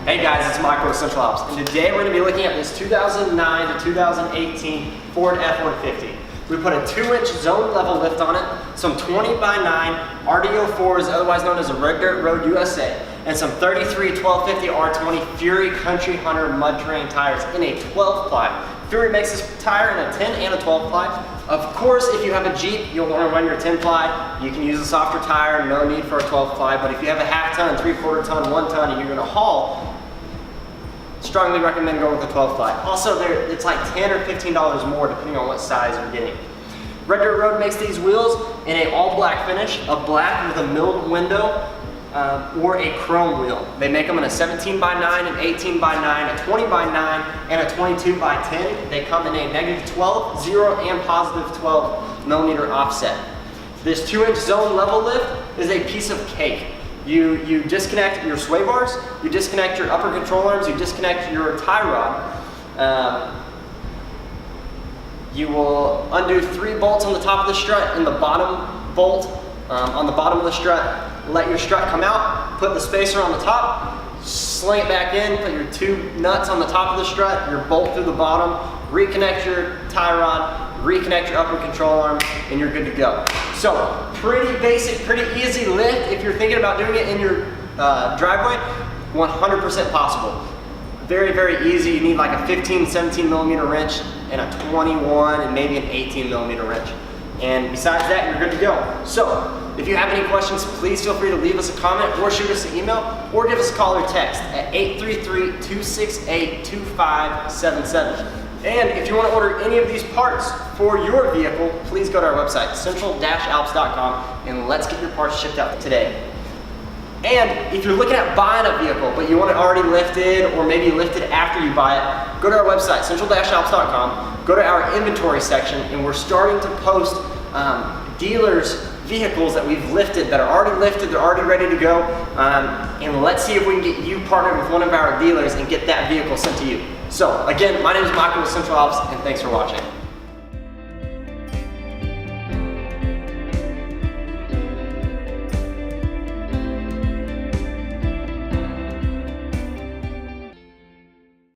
Hey guys, it's Michael with Central Alps, and today we're going to be looking at this 2009 to 2018 Ford F-150. We put a 2-inch zone level lift on it, some 20x9 RD04s, otherwise known as a Red Dirt Road USA, and some 33 1250 R20 Fury Country Hunter mud terrain tires in a 12-ply. Fury makes this tire in a 10 and a 12-ply. Of course, if you have a Jeep, you'll want to run your 10-ply. You can use a softer tire, no need for a 12-ply, but if you have a half-ton, 3/4 ton, 1 ton, and you're going to haul, strongly recommend going with the 12-ply. Also, it's like $10 or $15 more depending on what size you're getting. Red Dirt Road makes these wheels in a all-black finish, a black with a milled window, or a chrome wheel. They make them in a 17x9, an 18x9, a 20x9, and a 22x10. They come in a -12, 0, and +12 millimeter offset. This 2-inch zone level lift is a piece of cake. You disconnect your sway bars, you disconnect your upper control arms, you disconnect your tie rod. You will undo 3 bolts on the top of the strut and the bottom bolt on the bottom of the strut. Let your strut come out, put the spacer on the top, sling it back in, put your 2 nuts on the top of the strut, your bolt through the bottom, reconnect your tie rod, reconnect your upper control arm, and you're good to go. So, pretty basic, pretty easy lift. If you're thinking about doing it in your driveway, 100% possible. Very, very easy. You need like a 15, 17 millimeter wrench and a 21 and maybe an 18 millimeter wrench. And besides that, you're good to go. So, if you have any questions, please feel free to leave us a comment or shoot us an email or give us a call or text at 833-268-2577. And if you want to order any of these parts for your vehicle, please go to our website, central-alps.com, and let's get your parts shipped out today. And if you're looking at buying a vehicle, but you want it already lifted or maybe lifted after you buy it, go to our website, central-alps.com, go to our inventory section, and we're starting to post dealers' vehicles that we've lifted, that are already lifted, they're already ready to go, and let's see if we can get you partnered with one of our dealers and get that vehicle sent to you. So again, my name is Michael with Central Alps, and thanks for watching.